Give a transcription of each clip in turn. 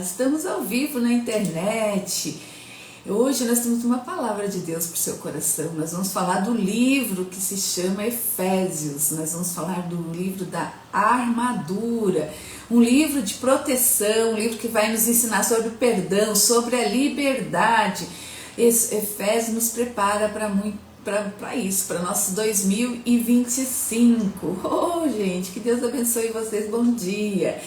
Estamos ao vivo na internet. Hoje nós temos uma palavra de Deus para o seu coração. Nós vamos falar do livro que se chama Efésios. Nós vamos falar do livro da armadura. Um livro de proteção, um livro que vai nos ensinar sobre o perdão, sobre a liberdade. Esse Efésios nos prepara para isso, para nosso 2025. Oh, gente, que Deus abençoe vocês. Bom dia.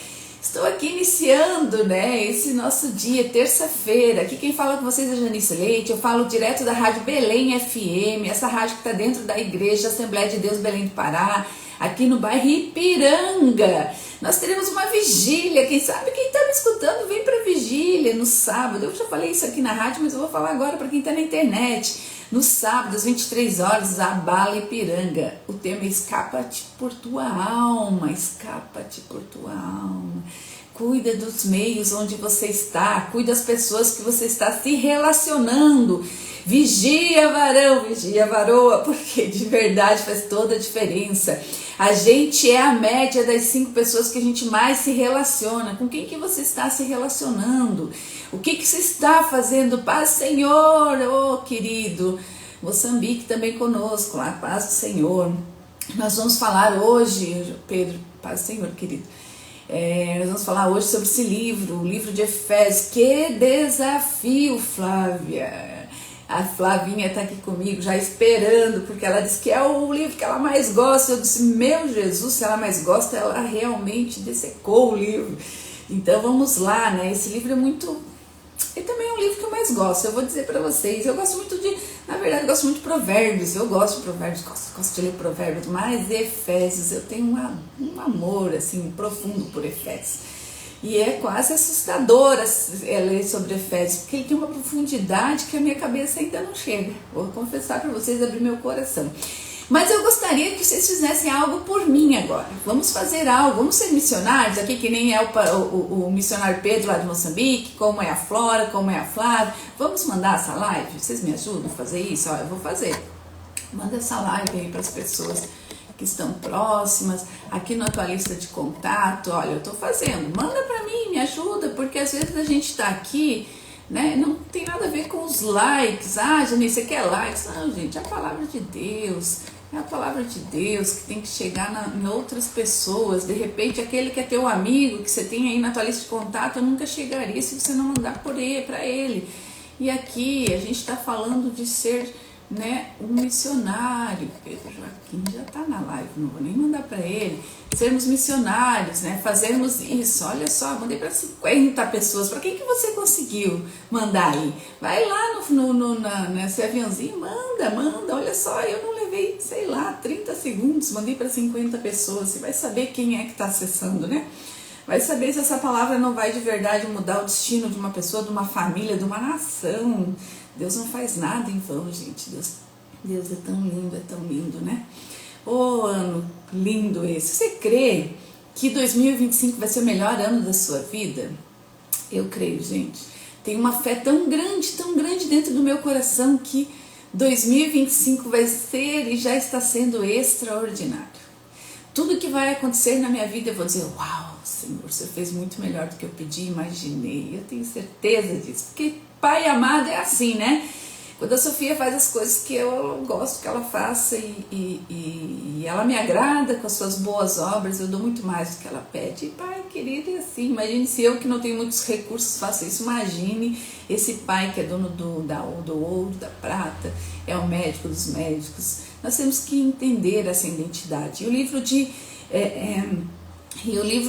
Estou aqui iniciando, esse nosso dia, terça-feira. Aqui quem fala com vocês é Janice Leite. Eu falo direto da Rádio Belém FM, essa rádio que está dentro da Igreja Assembleia de Deus Belém do Pará, aqui no bairro Ipiranga. Nós teremos uma vigília. Quem sabe quem está me escutando vem para a vigília no sábado. Eu já falei isso aqui na rádio, mas eu vou falar agora para quem está na internet. No sábado, às 23 horas, Abala Ipiranga. O tema é Escapa-te por tua alma, escapa-te por tua alma. Cuida dos meios onde você está, cuida das pessoas que você está se relacionando. Vigia, varão, vigia, varoa, porque de verdade faz toda a diferença. A gente é a média das 5 pessoas que a gente mais se relaciona. Com quem que você está se relacionando? O que você está fazendo? Paz, Senhor, oh querido. Moçambique também conosco, lá, paz do Senhor. Nós vamos falar hoje, Pedro, paz do Senhor, querido. Nós vamos falar hoje sobre esse livro, o livro de Efésios. Que desafio, Flávia! A Flavinha está aqui comigo, já esperando, porque ela disse que é o livro que ela mais gosta. Eu disse, meu Jesus, se ela mais gosta, ela realmente dessecou o livro. Então vamos lá, Esse livro é muito... Ele também é um livro que eu mais gosto, eu vou dizer para vocês. Eu gosto muito na verdade, eu gosto muito de provérbios. Eu gosto de provérbios, gosto de ler provérbios, mas Efésios, eu tenho um amor, assim, profundo por Efésios. E é quase assustador ler sobre Efésios, porque ele tem uma profundidade que a minha cabeça ainda não chega. Vou confessar para vocês, abrir meu coração. Mas eu gostaria que vocês fizessem algo por mim agora. Vamos fazer algo, vamos ser missionários aqui, que nem é o missionário Pedro lá de Moçambique, como é a Flora, como é a Flávia. Vamos mandar essa live? Vocês me ajudam a fazer isso? Eu vou fazer. Manda essa live aí para as pessoas que estão próximas, aqui no tua lista de contato. Olha, eu estou fazendo, manda para mim, me ajuda, porque às vezes a gente está aqui, não tem nada a ver com os likes. Janice, você quer likes? Não, gente, é a palavra de Deus, é a palavra de Deus que tem que chegar em outras pessoas. De repente, aquele que é teu amigo, que você tem aí na tua lista de contato, nunca chegaria se você não mandar para ele. E aqui a gente está falando de ser um missionário. Pedro Joaquim já está na live, não vou nem mandar para ele. Sermos missionários, fazermos isso. Olha só, mandei para 50 pessoas. Para quem que você conseguiu mandar aí? Vai lá nesse aviãozinho, manda. Olha só, eu não levei, 30 segundos, mandei para 50 pessoas. Você vai saber quem é que está acessando, Vai saber se essa palavra não vai de verdade mudar o destino de uma pessoa, de uma família, de uma nação. Deus não faz nada em vão, gente. Deus é tão lindo, Oh, ano lindo esse. Você crê que 2025 vai ser o melhor ano da sua vida? Eu creio, gente. Tem uma fé tão grande dentro do meu coração que 2025 vai ser e já está sendo extraordinário. Tudo que vai acontecer na minha vida eu vou dizer, uau, Senhor, você fez muito melhor do que eu pedi e imaginei. Eu tenho certeza disso, porque Pai amado é assim, Quando a Sofia faz as coisas que eu gosto que ela faça e ela me agrada com as suas boas obras, eu dou muito mais do que ela pede. E, Pai querido, é assim. Imagine se eu, que não tenho muitos recursos, faço isso. Imagine esse Pai que é dono do ouro, da prata, é o médico dos médicos. Nós temos que entender essa identidade. E o livro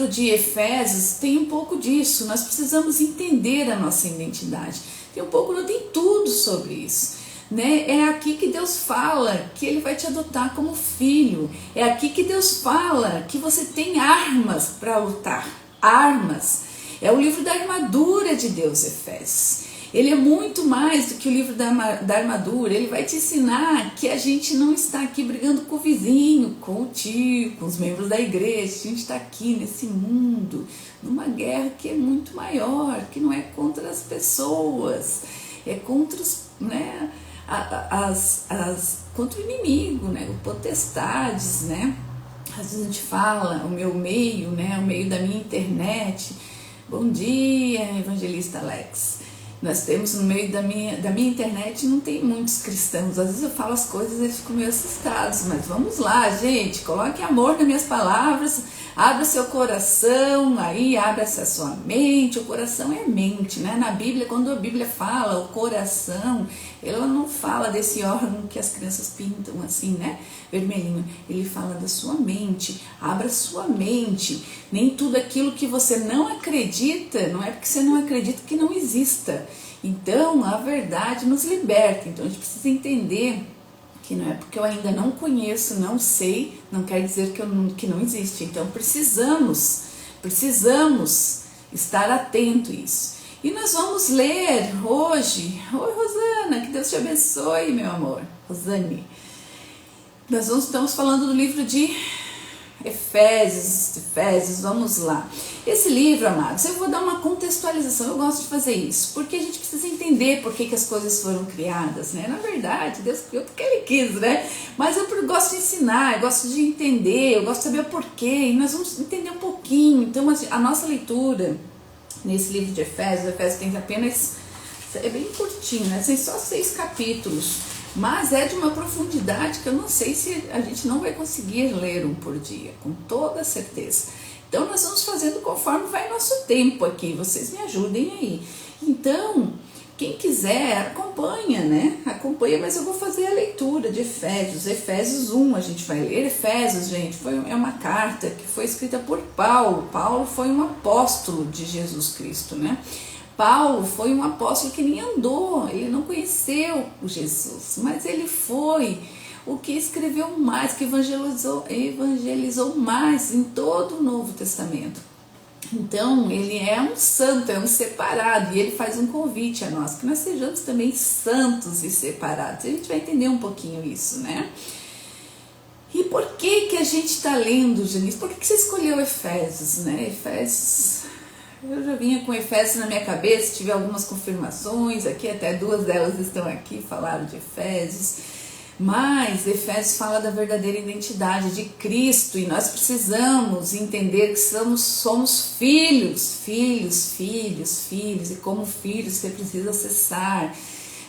de Efésios tem um pouco disso. Nós precisamos entender a nossa identidade. Tem um pouco, não tem tudo sobre isso. É aqui que Deus fala que Ele vai te adotar como filho. É aqui que Deus fala que você tem armas para lutar. Armas. É o livro da armadura de Deus, Efésios. Ele é muito mais do que o livro da armadura. Ele vai te ensinar que a gente não está aqui brigando com o vizinho, com o tio, com os membros da igreja. A gente está aqui nesse mundo, numa guerra que é muito maior, que não é contra as pessoas, é contra contra o inimigo, o potestades, Às vezes a gente fala, o meu meio, o meio da minha internet, Bom dia, evangelista Alex. Nós temos no meio da minha internet, não tem muitos cristãos. Às vezes eu falo as coisas e eles ficam meio assustados. Mas vamos lá, gente. Coloque amor nas minhas palavras. Abra seu coração, aí abra-se a sua mente. O coração é mente, né? Na Bíblia, quando a Bíblia fala o coração, ela não fala desse órgão que as crianças pintam assim, né? Vermelhinho. Ele fala da sua mente. Abra sua mente. Nem tudo aquilo que você não acredita, não é porque você não acredita que não exista. Então, a verdade nos liberta. Então, a gente precisa entender que não é porque eu ainda não conheço, não sei, não quer dizer que não existe. Então, precisamos estar atento a isso. E nós vamos ler hoje. Oi, Rosana, que Deus te abençoe, meu amor. Rosane. Nós estamos falando do livro de Efésios, vamos lá. Esse livro, amados, eu vou dar uma contextualização, eu gosto de fazer isso, porque a gente precisa entender por que as coisas foram criadas, né? Na verdade, Deus criou porque Ele quis, né? Mas eu gosto de ensinar, eu gosto de entender, eu gosto de saber o porquê, e nós vamos entender um pouquinho. Então, a nossa leitura nesse livro de Efésios tem apenas, é bem curtinho, né? Tem só 6 capítulos. Mas é de uma profundidade que eu não sei se a gente não vai conseguir ler um por dia, com toda certeza. Então nós vamos fazendo conforme vai nosso tempo aqui, vocês me ajudem aí. Então, quem quiser, acompanha, né? Acompanha, mas eu vou fazer a leitura de Efésios 1, a gente vai ler Efésios, gente, é uma carta que foi escrita por Paulo. Paulo foi um apóstolo de Jesus Cristo, né? Paulo foi um apóstolo que nem andou, ele não conheceu o Jesus, mas ele foi o que escreveu mais, que evangelizou mais em todo o Novo Testamento. Então, ele é um santo, é um separado, e ele faz um convite a nós, que nós sejamos também santos e separados. A gente vai entender um pouquinho isso, né? E por que a gente está lendo, Janice? Por que você escolheu Efésios, né? Efésios... Eu já vinha com Efésios na minha cabeça, tive algumas confirmações aqui, até 2 delas estão aqui, falaram de Efésios. Mas Efésios fala da verdadeira identidade de Cristo e nós precisamos entender que somos filhos. E como filhos você precisa acessar.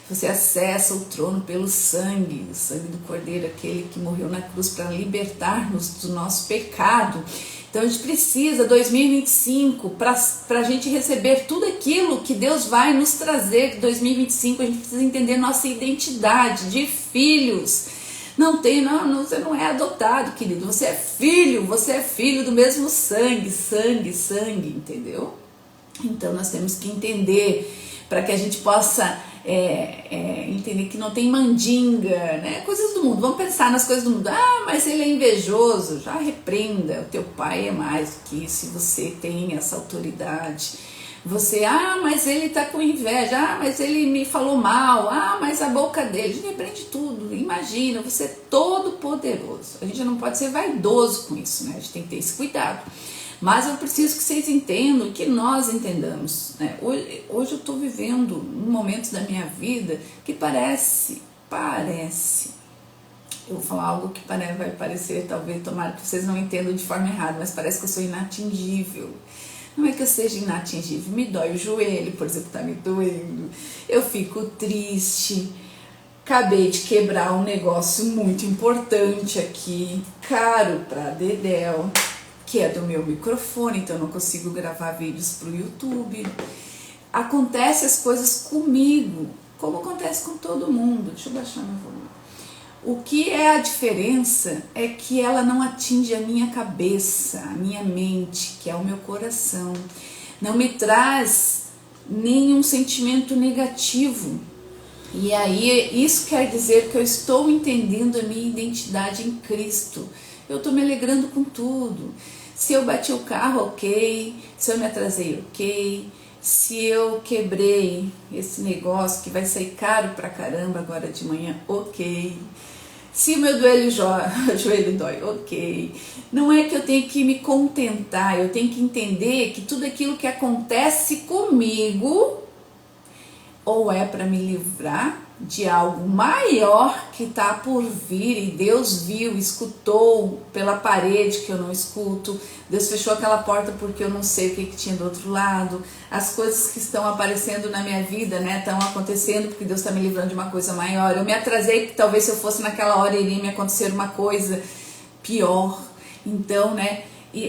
Você acessa o trono pelo sangue, o sangue do Cordeiro, aquele que morreu na cruz para libertar-nos do nosso pecado. Então a gente precisa, 2025, para a gente receber tudo aquilo que Deus vai nos trazer. 2025 a gente precisa entender nossa identidade de filhos. Você não é adotado, querido, você é filho do mesmo sangue, entendeu? Então nós temos que entender, para que a gente possa entender que não tem mandinga, né? Coisas do mundo, vamos pensar nas coisas do mundo. Mas ele é invejoso, já repreenda, o teu pai é mais do que isso, você tem essa autoridade. Mas ele tá com inveja, mas ele me falou mal, mas a boca dele, a gente repreende tudo, imagina, você é todo poderoso. A gente não pode ser vaidoso com isso, né? A gente tem que ter esse cuidado. Mas eu preciso que vocês entendam, que nós entendamos, né? Hoje eu estou vivendo um momento da minha vida que parece, eu vou falar algo que vai parecer, talvez, tomara que vocês não entendam de forma errada, mas parece que eu sou inatingível. Não é que eu seja inatingível, me dói o joelho, por exemplo, tá me doendo, eu fico triste, acabei de quebrar um negócio muito importante aqui, caro pra Dedéu, que é do meu microfone, então eu não consigo gravar vídeos pro YouTube. Acontece as coisas comigo, como acontece com todo mundo. Deixa eu baixar meu volume. O que é a diferença é que ela não atinge a minha cabeça, a minha mente, que é o meu coração. Não me traz nenhum sentimento negativo. E aí isso quer dizer que eu estou entendendo a minha identidade em Cristo. Eu estou me alegrando com tudo. Se eu bati o carro, ok. Se eu me atrasei, ok. Se eu quebrei esse negócio que vai sair caro pra caramba agora de manhã, ok. Se o meu joelho dói, ok. Não é que eu tenho que me contentar, eu tenho que entender que tudo aquilo que acontece comigo ou é para me livrar de algo maior que está por vir, e Deus viu, escutou pela parede que eu não escuto, Deus fechou aquela porta porque eu não sei o que tinha do outro lado, as coisas que estão aparecendo na minha vida, né, estão acontecendo porque Deus está me livrando de uma coisa maior. Eu me atrasei porque talvez se eu fosse naquela hora iria me acontecer uma coisa pior. Então, né,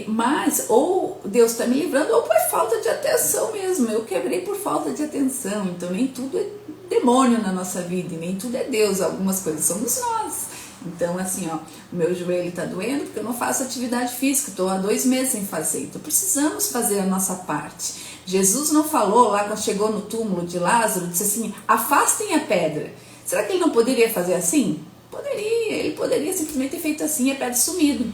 mas ou Deus está me livrando ou por falta de atenção mesmo, eu quebrei por falta de atenção. Então nem tudo é demônio na nossa vida e nem tudo é Deus, algumas coisas somos nós. Então assim, ó, o meu joelho está doendo porque eu não faço atividade física, estou há 2 meses sem fazer, então precisamos fazer a nossa parte. Jesus não falou lá quando chegou no túmulo de Lázaro, disse assim, afastem a pedra. Será que ele não poderia fazer assim? Poderia, ele poderia simplesmente ter feito assim e a pedra sumido.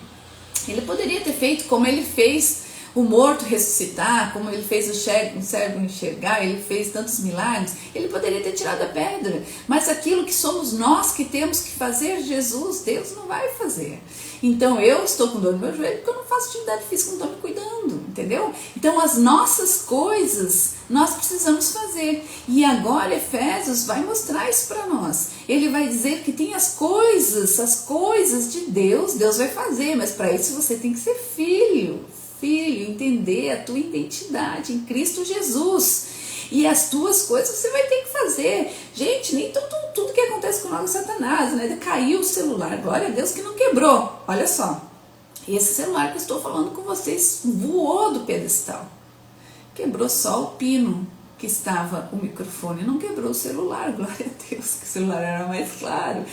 Ele poderia ter feito como ele fez o morto ressuscitar, como ele fez o cego enxergar, ele fez tantos milagres, ele poderia ter tirado a pedra, mas aquilo que somos nós que temos que fazer, Jesus, Deus não vai fazer. Então eu estou com dor no meu joelho porque eu não faço atividade física, não estou me cuidando, entendeu? Então as nossas coisas nós precisamos fazer, e agora Efésios vai mostrar isso para nós. Ele vai dizer que tem as coisas de Deus, Deus vai fazer, mas para isso você tem que ser filho, entender a tua identidade em Cristo Jesus. E as tuas coisas você vai ter que fazer. Gente, nem tudo que acontece com nós é Satanás, né? Caiu o celular, glória a Deus que não quebrou. Olha só, esse celular que eu estou falando com vocês voou do pedestal. Quebrou só o pino que estava o microfone, não quebrou o celular, glória a Deus, que o celular era mais claro.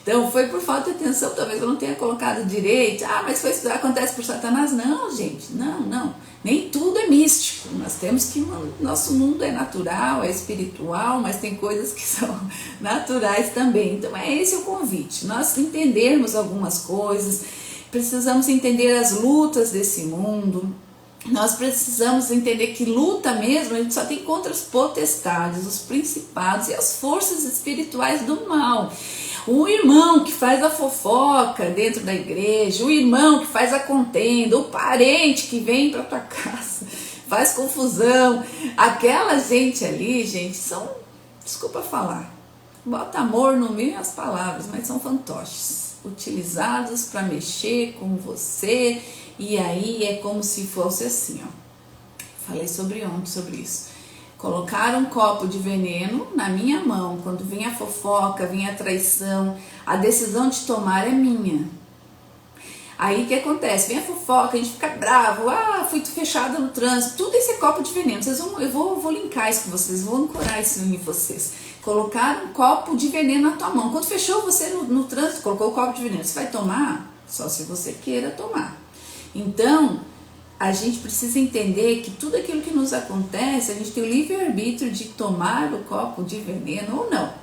Então foi por falta de atenção, talvez eu não tenha colocado direito. Ah, mas acontece por Satanás? Não, gente, não. Nem tudo é místico. Nós temos que, nosso mundo é natural, é espiritual, mas tem coisas que são naturais também. Então é esse o convite, nós entendermos algumas coisas, precisamos entender as lutas desse mundo. Nós precisamos entender que luta mesmo a gente só tem contra as potestades, os principados e as forças espirituais do mal. O irmão que faz a fofoca dentro da igreja, o irmão que faz a contenda, o parente que vem para tua casa, faz confusão, aquela gente ali, gente, são, desculpa falar, bota amor no meio as palavras, mas são fantoches, utilizados para mexer com você, e aí é como se fosse assim, ó, falei ontem sobre isso. Colocaram um copo de veneno na minha mão, quando vem a fofoca, vem a traição, a decisão de tomar é minha. Aí o que acontece? Vem a fofoca, a gente fica bravo, fui fechada no trânsito, tudo esse é copo de veneno. Eu vou linkar isso com vocês, vou ancorar isso em vocês. Colocaram um copo de veneno na tua mão, quando fechou você no trânsito, colocou o copo de veneno, você vai tomar? Só se você queira tomar. Então, a gente precisa entender que tudo aquilo que nos acontece, a gente tem o livre-arbítrio de tomar o copo de veneno ou não.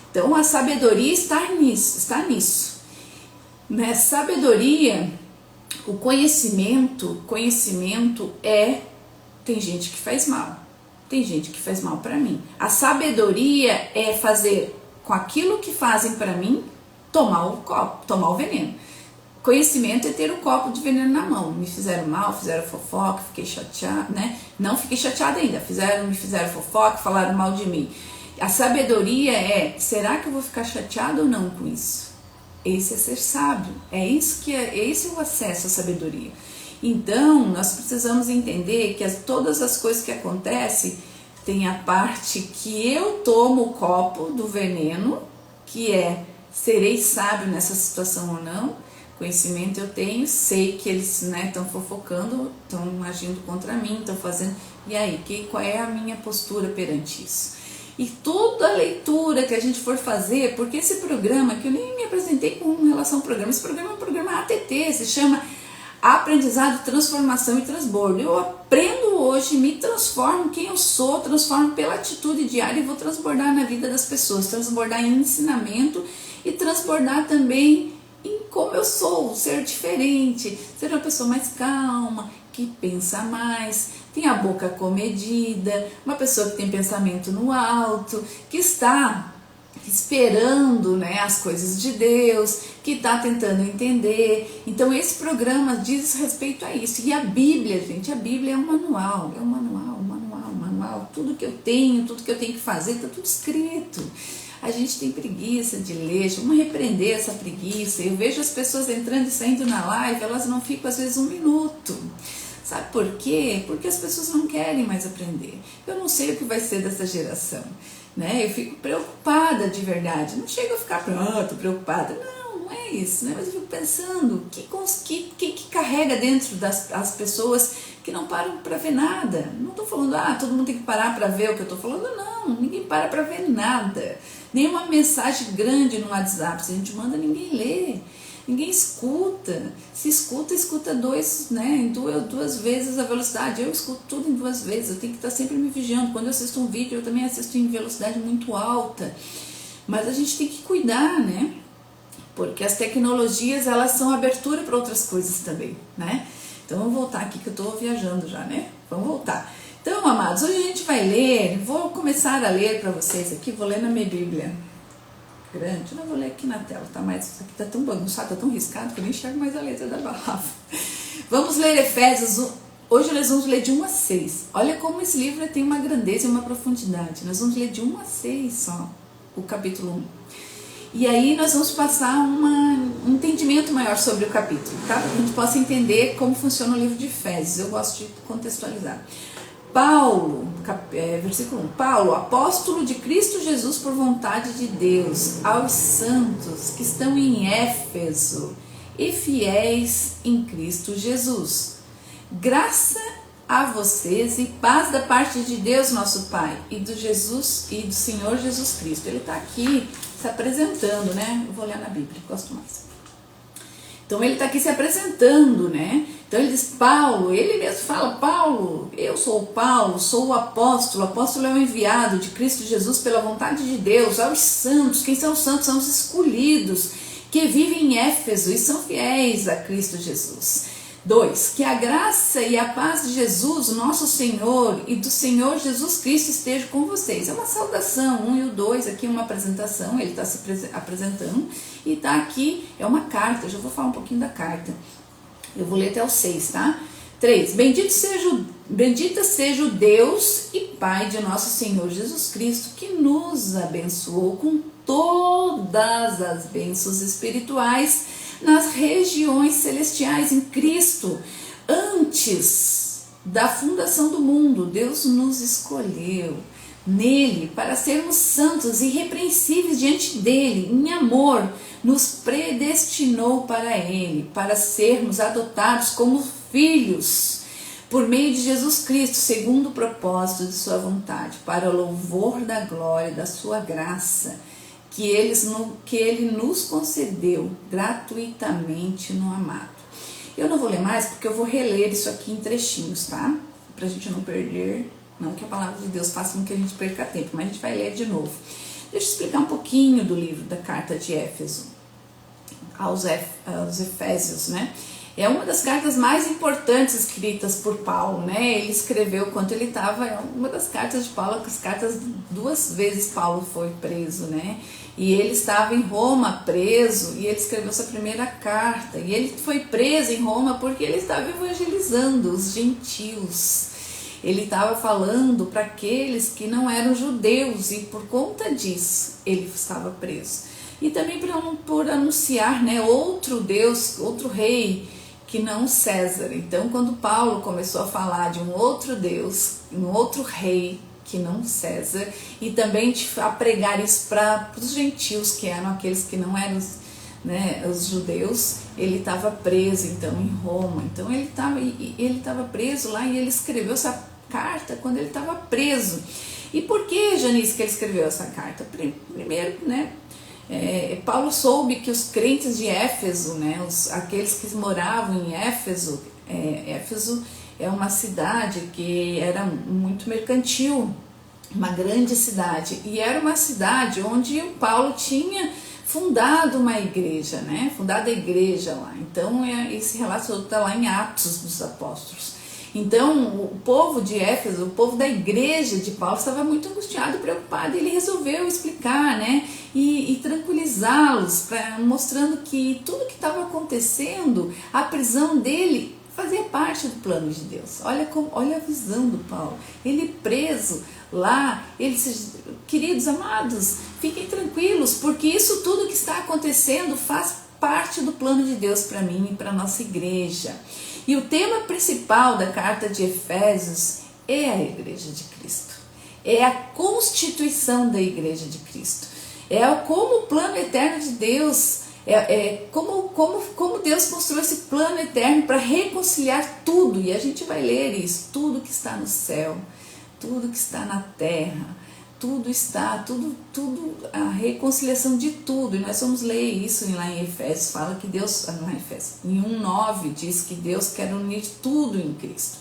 Então a sabedoria está nisso. Né? Sabedoria, o conhecimento tem gente que faz mal. Tem gente que faz mal para mim. A sabedoria é fazer com aquilo que fazem para mim, tomar o veneno. Conhecimento é ter um copo de veneno na mão. Me fizeram mal, fizeram fofoca, fiquei chateada, né? Não fiquei chateada ainda. Me fizeram fofoca, falaram mal de mim. A sabedoria é, será que eu vou ficar chateada ou não com isso? Esse é ser sábio. Esse é o acesso à sabedoria. Então, nós precisamos entender que todas as coisas que acontecem, tem a parte que eu tomo o copo do veneno, que é, serei sábio nessa situação ou não. Conhecimento eu tenho, sei que eles estão fofocando, estão agindo contra mim, estão fazendo... E aí, qual é a minha postura perante isso? E toda a leitura que a gente for fazer, porque esse programa, que eu nem me apresentei com relação ao programa, esse programa é um programa ATT, se chama Aprendizado, Transformação e Transbordo. Eu aprendo hoje, me transformo quem eu sou, transformo pela atitude diária e vou transbordar na vida das pessoas, transbordar em ensinamento e transbordar também em como eu sou, ser diferente, ser uma pessoa mais calma, que pensa mais, tem a boca comedida, uma pessoa que tem pensamento no alto, que está esperando, né, as coisas de Deus, que está tentando entender. Então esse programa diz respeito a isso. E a Bíblia, gente, a Bíblia é um manual, tudo que eu tenho que fazer, está tudo escrito. a gente tem preguiça de ler, vamos repreender essa preguiça. Eu vejo as pessoas entrando e saindo na live, elas não ficam às vezes 1 minuto. Sabe por quê? Porque as pessoas não querem mais aprender. Eu não sei o que vai ser dessa geração, né? Eu fico preocupada de verdade. Não chego a ficar pronto, preocupada. Não é isso, né? Mas eu fico pensando, o que carrega dentro das pessoas que não param para ver nada. Não estou falando, todo mundo tem que parar para ver o que eu estou falando. Não, ninguém para ver nada. Nenhuma mensagem grande no WhatsApp, se a gente manda, ninguém lê. Ninguém escuta. Se escuta duas vezes a velocidade. Eu escuto tudo em 2 vezes. Eu tenho que estar sempre me vigiando. Quando eu assisto um vídeo, eu também assisto em velocidade muito alta. Mas a gente tem que cuidar, né? Porque as tecnologias, elas são abertura para outras coisas também, né? Então vamos voltar aqui que eu estou viajando já, né? Vamos voltar. Então, amados, hoje a gente vai ler. Vou começar a ler para vocês aqui. Vou ler na minha Bíblia grande, não vou ler aqui na tela, tá? Mas aqui tá tão bagunçado, tá tão riscado que eu nem enxergo mais a letra da palavra. Vamos ler Efésios 1. Hoje nós vamos ler de 1 a 6. Olha como esse livro tem uma grandeza e uma profundidade. Nós vamos ler de 1 a 6 só, o capítulo 1. E aí nós vamos passar um entendimento maior sobre o capítulo, tá? Para que a gente possa entender como funciona o livro de Efésios. Eu gosto de contextualizar. Paulo, versículo 1, Paulo, apóstolo de Cristo Jesus por vontade de Deus, aos santos que estão em Éfeso e fiéis em Cristo Jesus. Graça a vocês e paz da parte de Deus nosso Pai e do Senhor Jesus Cristo. Ele está aqui se apresentando, né? Eu vou olhar na Bíblia, gosto mais. Então ele está aqui se apresentando, né? Então ele diz Paulo, ele mesmo fala, Paulo, eu sou o Paulo, sou o apóstolo é o enviado de Cristo Jesus pela vontade de Deus, aos santos. Quem são os santos? São os escolhidos, que vivem em Éfeso e são fiéis a Cristo Jesus. 2. Que a graça e a paz de Jesus, nosso Senhor, e do Senhor Jesus Cristo esteja com vocês. É uma saudação, 1 e o 2, aqui uma apresentação, ele está se apresentando, e está aqui, é uma carta, eu já vou falar um pouquinho da carta. Eu vou ler até o 6, tá? 3. Bendito seja o Deus e Pai de nosso Senhor Jesus Cristo, que nos abençoou com todas as bênçãos espirituais nas regiões celestiais em Cristo. Antes da fundação do mundo, Deus nos escolheu nele para sermos santos e irrepreensíveis diante dele, em amor, nos predestinou para ele, para sermos adotados como filhos, por meio de Jesus Cristo, segundo o propósito de sua vontade, para o louvor da glória da sua graça, que ele nos concedeu gratuitamente no amado. Eu não vou ler mais porque eu vou reler isso aqui em trechinhos, tá? Pra gente não perder, não que a palavra de Deus faça com que a gente perca tempo, mas a gente vai ler de novo. Deixa eu explicar um pouquinho do livro da carta de Éfeso, aos Efésios, né? É uma das cartas mais importantes escritas por Paulo, né? Ele escreveu quando ele estava, uma das cartas de Paulo, as cartas 2 vezes Paulo foi preso, né? E ele estava em Roma preso e ele escreveu essa primeira carta. E ele foi preso em Roma porque ele estava evangelizando os gentios. Ele estava falando para aqueles que não eram judeus e por conta disso ele estava preso. E também por anunciar, né, outro Deus, outro rei, que não César. Então, quando Paulo começou a falar de um outro Deus, um outro rei, que não César, e também a pregar isso para os gentios, que eram aqueles que não eram os judeus, ele estava preso então em Roma. Então ele estava preso lá e ele escreveu essa carta quando ele estava preso. E por que, Janice, que ele escreveu essa carta? Primeiro, né, Paulo soube que os crentes de Éfeso, né, aqueles que moravam em Éfeso, Éfeso é uma cidade que era muito mercantil, uma grande cidade, e era uma cidade onde o Paulo tinha fundado uma igreja, né? Fundado a igreja lá. Então esse relato está lá em Atos dos Apóstolos. Então o povo de Éfeso, o povo da igreja de Paulo estava muito angustiado, preocupado, e ele resolveu explicar, né? E tranquilizá-los, mostrando que tudo que estava acontecendo, a prisão dele fazia parte do plano de Deus. Olha a visão do Paulo. Ele preso lá, queridos amados, fiquem tranquilos, porque isso tudo que está acontecendo faz parte do plano de Deus para mim e para a nossa igreja. E o tema principal da carta de Efésios é a igreja de Cristo. É a constituição da igreja de Cristo. É como o plano eterno de Deus, como Deus construiu esse plano eterno para reconciliar tudo. E a gente vai ler isso, tudo que está no céu, tudo que está na terra, a reconciliação de tudo. E nós vamos ler isso lá em Efésios, fala que Deus, em 1:9 diz que Deus quer unir tudo em Cristo.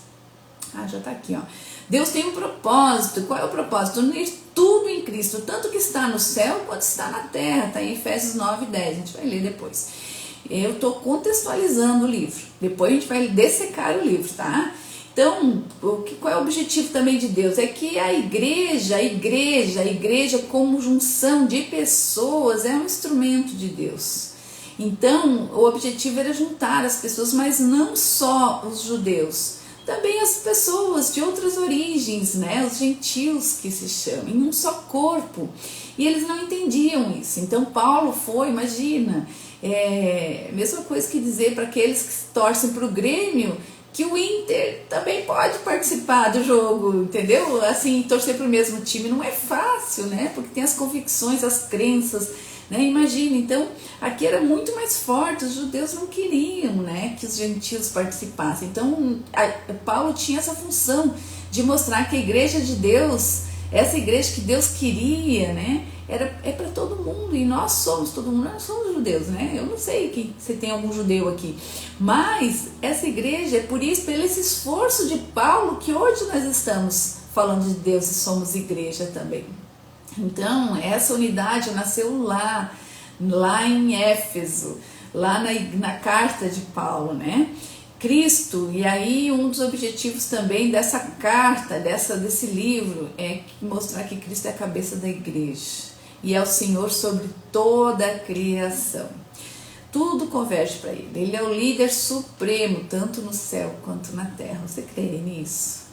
Já está aqui, ó. Deus tem um propósito. Qual é o propósito? Unir tudo em Cristo, tanto que está no céu quanto está na terra. Está em Efésios 9:10, a gente vai ler depois. Eu estou contextualizando o livro, depois a gente vai dessecar o livro, tá? Então, qual é o objetivo também de Deus? É que a igreja como junção de pessoas é um instrumento de Deus. Então, o objetivo era juntar as pessoas, mas não só os judeus, também as pessoas de outras origens, né? Os gentios que se chamam, em um só corpo. E eles não entendiam isso. Então Paulo imagina, mesma coisa que dizer para aqueles que torcem para o Grêmio, que o Inter também pode participar do jogo, entendeu? Assim, torcer para o mesmo time não é fácil, né? Porque tem as convicções, as crenças, né? Imagina, então aqui era muito mais forte, os judeus não queriam, né, que os gentios participassem. Então Paulo tinha essa função de mostrar que a igreja de Deus, essa igreja que Deus queria, né, é para todo mundo, e nós somos todo mundo, nós somos judeus, né? Eu não sei se tem algum judeu aqui, mas essa igreja é por esse esforço de Paulo que hoje nós estamos falando de Deus e somos igreja também. Então, essa unidade nasceu lá em Éfeso, lá na carta de Paulo, né? Cristo, e aí um dos objetivos também dessa carta, desse livro, é mostrar que Cristo é a cabeça da igreja e é o Senhor sobre toda a criação. Tudo converge para Ele. Ele é o líder supremo, tanto no céu quanto na terra. Você crê nisso?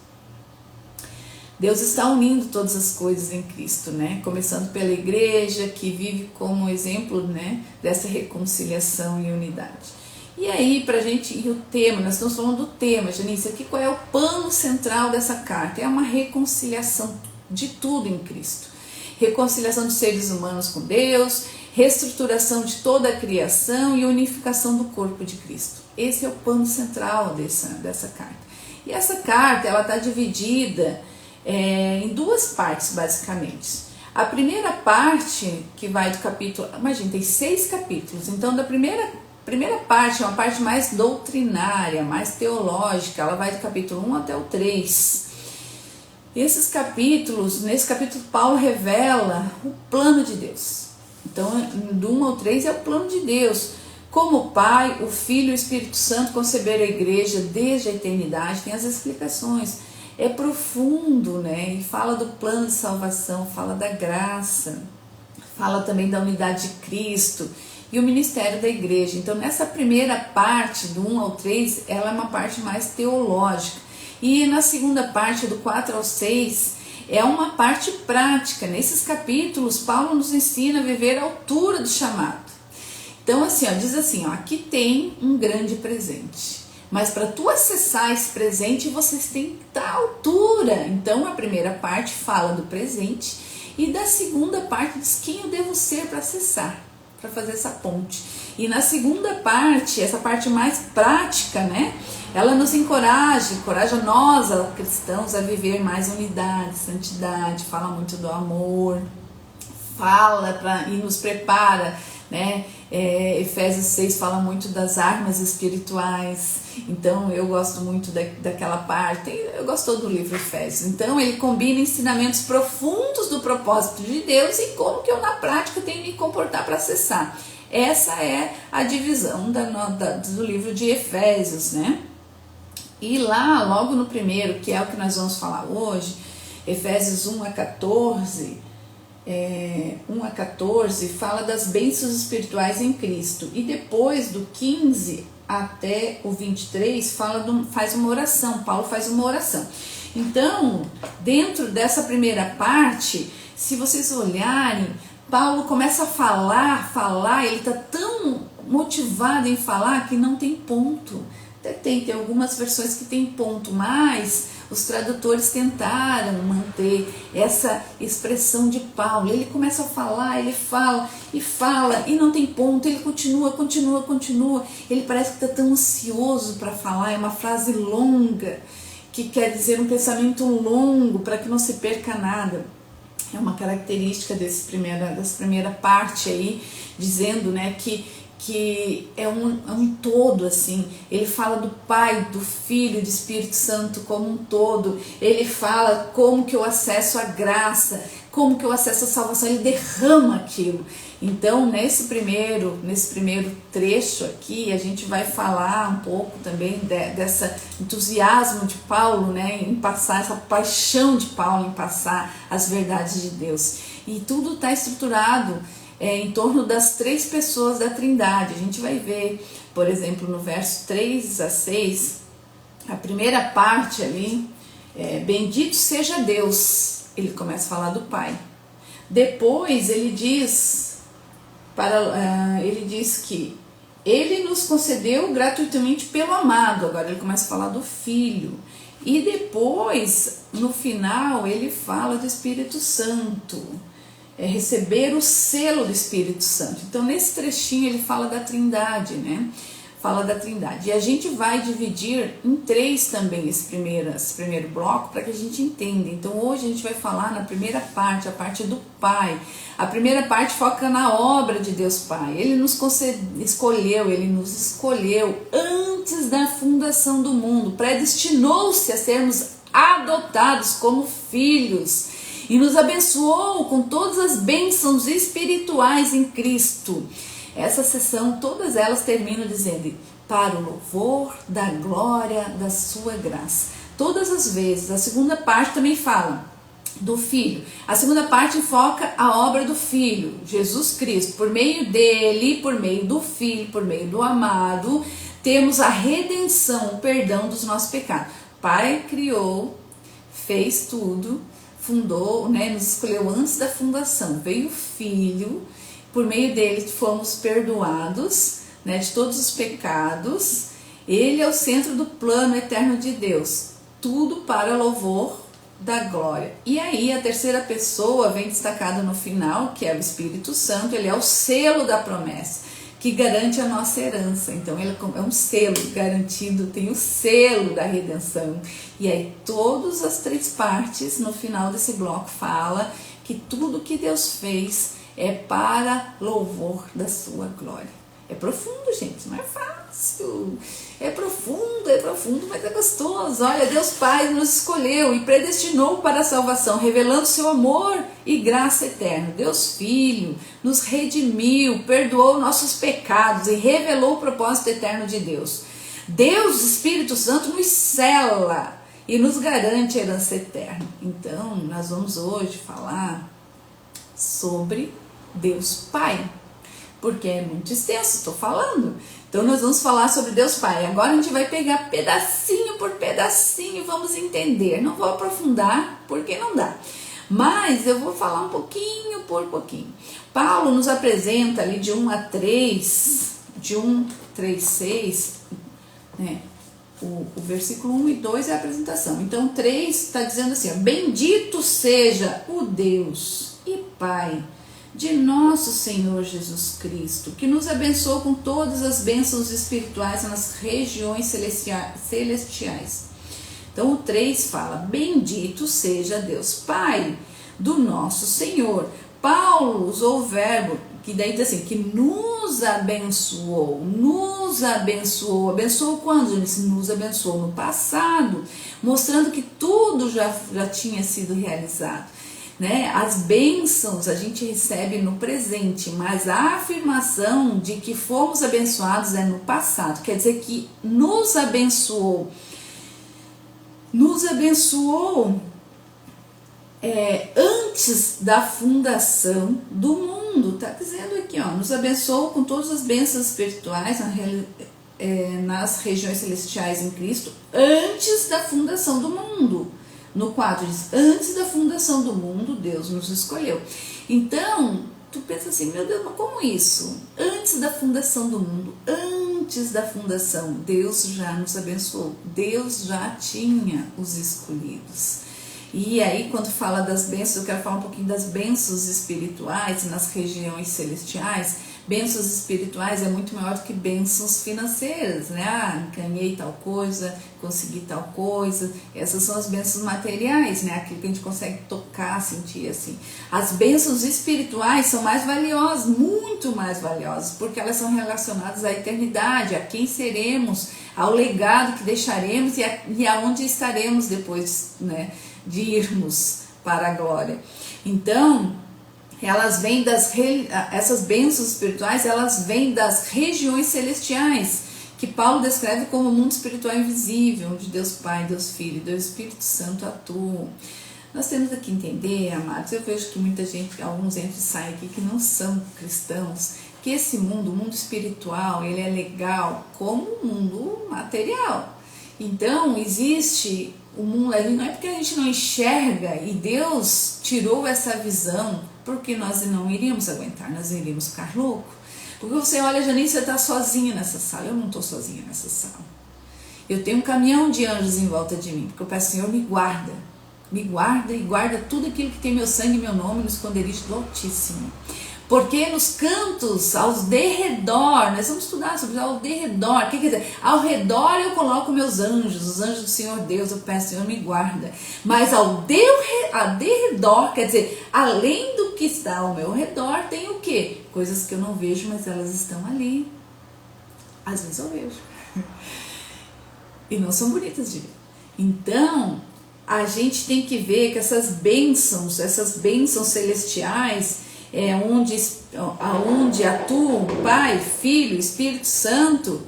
Deus está unindo todas as coisas em Cristo, né? Começando pela igreja, que vive como exemplo, né, dessa reconciliação e unidade. E aí, e o tema, nós estamos falando do tema, Janice, aqui qual é o pano central dessa carta? É uma reconciliação de tudo em Cristo. Reconciliação dos seres humanos com Deus, reestruturação de toda a criação e unificação do corpo de Cristo. Esse é o pano central dessa carta. E essa carta, ela está dividida em duas partes, basicamente. A primeira parte, que vai do capítulo, imagina, tem 6 capítulos, então da primeira parte é uma parte mais doutrinária, mais teológica, ela vai do capítulo 1 até o 3. Esses capítulos, nesse capítulo Paulo revela o plano de Deus. Então, do 1 ao 3 é o plano de Deus. Como o Pai, o Filho e o Espírito Santo conceberam a igreja desde a eternidade, tem as explicações. É profundo, né? E fala do plano de salvação, fala da graça, fala também da unidade de Cristo e o ministério da igreja. Então, nessa primeira parte, do 1 ao 3, ela é uma parte mais teológica. E na segunda parte, do 4 ao 6, é uma parte prática. Nesses capítulos, Paulo nos ensina a viver à altura do chamado. Então, assim, diz assim, aqui tem um grande presente. Mas para tu acessar esse presente, vocês têm que estar à altura. Então, a primeira parte fala do presente e da segunda parte diz quem eu devo ser para acessar, para fazer essa ponte. E na segunda parte, essa parte mais prática, né? Ela nos encoraja nós, cristãos, a viver mais unidade, santidade, fala muito do amor, e nos prepara, né? Efésios 6 fala muito das armas espirituais, então eu gosto muito daquela parte, eu gosto todo do livro Efésios. Então ele combina ensinamentos profundos do propósito de Deus e como que eu na prática tenho que me comportar para acessar. Essa é a divisão do livro de Efésios, né? E lá, logo no primeiro, que é o que nós vamos falar hoje, Efésios 1 a 14, 1 a 14 fala das bênçãos espirituais em Cristo. E depois do 15 até o 23 faz uma oração, Paulo faz uma oração. Então, dentro dessa primeira parte, se vocês olharem, Paulo começa a falar, ele está tão motivado em falar que não tem ponto. Até tem algumas versões que tem ponto, mas os tradutores tentaram manter essa expressão de Paulo. Ele começa a falar, ele fala e não tem ponto, ele continua. Ele parece que está tão ansioso para falar, é uma frase longa, que quer dizer um pensamento longo para que não se perca nada. É uma característica dessa primeira parte aí, dizendo, né, que é um todo, assim. Ele fala do Pai, do Filho, do Espírito Santo como um todo. Ele fala como que eu acesso a graça, como que eu acesso a salvação. Ele derrama aquilo. Então, nesse primeiro trecho aqui, a gente vai falar um pouco também desse entusiasmo de Paulo, né, em passar, essa paixão de Paulo em passar as verdades de Deus. E tudo está estruturado em torno das 3 pessoas da Trindade. A gente vai ver, por exemplo, no verso 3 a 6, a primeira parte ali, bendito seja Deus. Ele começa a falar do Pai. Depois ele diz que ele nos concedeu gratuitamente pelo amado. Agora ele começa a falar do Filho. E depois, no final, ele fala do Espírito Santo. Receber o selo do Espírito Santo. Então, nesse trechinho ele fala da Trindade, né? Fala da Trindade. E a gente vai dividir em 3 também esse primeiro bloco, para que a gente entenda. Então, hoje a gente vai falar na primeira parte, a parte do Pai. A primeira parte foca na obra de Deus Pai. Ele nos escolheu antes da fundação do mundo, predestinou-se a sermos adotados como filhos e nos abençoou com todas as bênçãos espirituais em Cristo. Essa sessão, todas elas terminam dizendo: para o louvor da glória da sua graça. Todas as vezes. A segunda parte também fala do Filho. A segunda parte foca a obra do Filho, Jesus Cristo. Por meio dele, por meio do Filho, por meio do amado, temos a redenção, o perdão dos nossos pecados. O Pai criou, fez tudo, fundou, né, nos escolheu antes da fundação. Veio o Filho, por meio dele fomos perdoados, né, de todos os pecados. Ele é o centro do plano eterno de Deus. Tudo para louvor da glória. E aí a terceira pessoa vem destacada no final, que é o Espírito Santo. Ele é o selo da promessa, que garante a nossa herança. Então ele é um selo garantido, tem o selo da redenção. E aí todas as 3 partes no final desse bloco fala que tudo que Deus fez é para louvor da sua glória. É profundo, gente, não é fácil. É profundo, mas é gostoso. Olha, Deus Pai nos escolheu e predestinou para a salvação, revelando seu amor e graça eterna. Deus Filho nos redimiu, perdoou nossos pecados e revelou o propósito eterno de Deus. Deus, Espírito Santo, nos cela e nos garante a herança eterna. Então, nós vamos hoje falar sobre Deus Pai, porque é muito extenso, estou falando. Então nós vamos falar sobre Deus Pai. Agora a gente vai pegar pedacinho por pedacinho e vamos entender. Não vou aprofundar, porque não dá. Mas eu vou falar um pouquinho por pouquinho. Paulo nos apresenta ali de 1 a 3, de 1, 3, 6, né? O versículo 1 e 2 é a apresentação. Então 3 está dizendo assim, ó, bendito seja o Deus e Pai de nosso Senhor Jesus Cristo, que nos abençoou com todas as bênçãos espirituais nas regiões celestiais. Então o 3 fala, bendito seja Deus Pai do nosso Senhor. Paulo usou o verbo, que daí diz assim, que nos abençoou. Abençoou quando? Nos abençoou no passado, mostrando que tudo já tinha sido realizado. Né? As bênçãos a gente recebe no presente, mas a afirmação de que fomos abençoados é no passado, quer dizer que nos abençoou antes da fundação do mundo. Está dizendo aqui, ó, nos abençoou com todas as bênçãos espirituais nas regiões celestiais em Cristo antes da fundação do mundo. No 4 diz, antes da fundação do mundo, Deus nos escolheu. Então, tu pensa assim, meu Deus, mas como isso? Antes da fundação do mundo, antes da fundação, Deus já nos abençoou. Deus já tinha os escolhidos. E aí, quando fala das bênçãos, eu quero falar um pouquinho das bênçãos espirituais nas regiões celestiais. Bênçãos espirituais é muito maior do que bênçãos financeiras, né? Ah, ganhei tal coisa, consegui tal coisa. Essas são as bênçãos materiais, né? Aquilo que a gente consegue tocar, sentir assim. As bênçãos espirituais são mais valiosas, muito mais valiosas, porque elas são relacionadas à eternidade, a quem seremos, ao legado que deixaremos e aonde estaremos depois, né, de irmos para a glória. Então, elas vêm essas bênçãos espirituais, elas vêm das regiões celestiais, que Paulo descreve como o mundo espiritual invisível, onde Deus Pai, Deus Filho e Deus Espírito Santo atuam. Nós temos que entender, amados, eu vejo que muita gente, alguns entram e saem aqui que não são cristãos, que esse mundo, o mundo espiritual, ele é legal como o mundo material. Então, existe o mundo, não é porque a gente não enxerga e Deus tirou essa visão, porque nós não iríamos aguentar, nós iríamos ficar loucos. Porque você olha, Janice, você está sozinha nessa sala. Eu não estou sozinha nessa sala. Eu tenho um caminhão de anjos em volta de mim, porque eu peço, Senhor, me guarda e guarda tudo aquilo que tem meu sangue e meu nome no esconderijo do Altíssimo. Porque nos cantos, ao derredor, nós vamos estudar sobre ao derredor, o que quer dizer? Ao redor eu coloco meus anjos, os anjos do Senhor Deus, eu peço, Senhor, me guarda. Mas ao derredor, quer dizer, além do que está ao meu redor, tem o quê? Coisas que eu não vejo, mas elas estão ali. Às vezes eu vejo. E não são bonitas de ver. Então, a gente tem que ver que essas bênçãos celestiais, onde atuam Pai, Filho, Espírito Santo,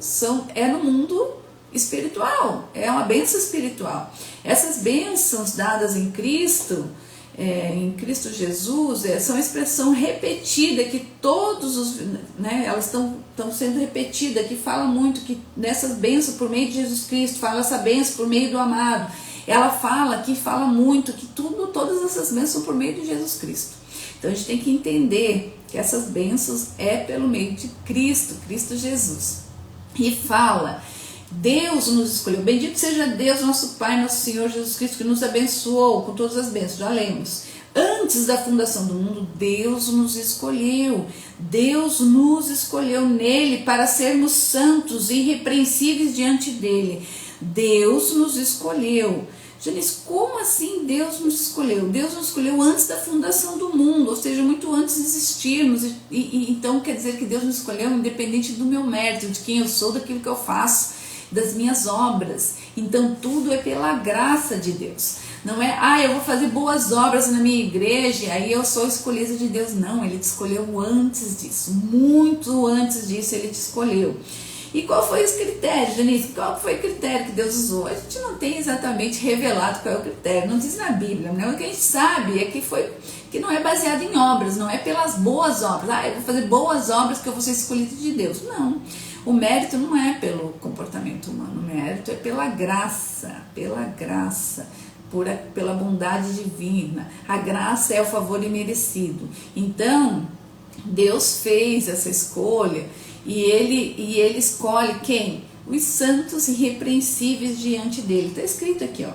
é no mundo espiritual, é uma bênção espiritual. Essas bênçãos dadas em Cristo Jesus, são expressão repetida, que todos os, né, elas estão sendo repetidas, que fala muito que nessas bênçãos por meio de Jesus Cristo, fala essa bênção por meio do amado, ela fala muito que todas essas bênçãos são por meio de Jesus Cristo. Então a gente tem que entender que essas bênçãos é pelo meio de Cristo Jesus. E fala, Deus nos escolheu, bendito seja Deus, nosso Pai, nosso Senhor Jesus Cristo, que nos abençoou com todas as bênçãos, já lemos. Antes da fundação do mundo, Deus nos escolheu nele para sermos santos e irrepreensíveis diante dele. Deus nos escolheu. Janice, como assim Deus nos escolheu? Deus nos escolheu antes da fundação do mundo, ou seja, muito antes de existirmos. Então quer dizer que Deus nos escolheu independente do meu mérito, de quem eu sou, daquilo que eu faço, das minhas obras. Então tudo é pela graça de Deus. Não é, eu vou fazer boas obras na minha igreja, aí eu sou escolhida de Deus. Não, Ele te escolheu antes disso, muito antes disso Ele te escolheu. E qual foi os critérios, Janice? Qual foi o critério que Deus usou? A gente não tem exatamente revelado qual é o critério, não diz na Bíblia, né? O que a gente sabe é que não é baseado em obras, não é pelas boas obras. Eu vou fazer boas obras que eu vou ser escolhido de Deus. Não, o mérito não é pelo comportamento humano, o mérito é pela graça, pela bondade divina. A graça é o favor imerecido. Então, Deus fez essa escolha. E ele escolhe quem? Os santos irrepreensíveis diante dele. Está escrito aqui, ó.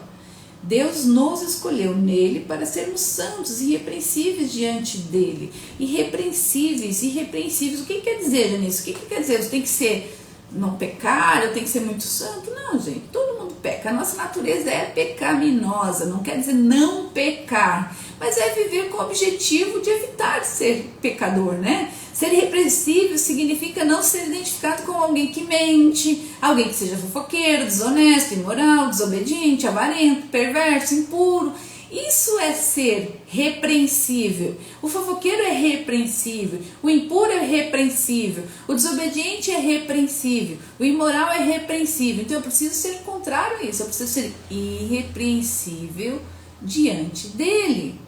Deus nos escolheu nele para sermos santos, irrepreensíveis diante dele. Irrepreensíveis. O que quer dizer, Janice? O que quer dizer? Você tem que não pecar, eu tenho que ser muito santo? Não, gente, todo mundo peca. A nossa natureza é pecaminosa, não quer dizer não pecar, mas é viver com o objetivo de evitar ser pecador, né? Ser irrepreensível significa não ser identificado com alguém que mente, alguém que seja fofoqueiro, desonesto, imoral, desobediente, avarento, perverso, impuro. Isso é ser repreensível. O fofoqueiro é repreensível, o impuro é repreensível, o desobediente é repreensível, o imoral é repreensível. Então eu preciso ser contrário a isso, eu preciso ser irrepreensível diante dele.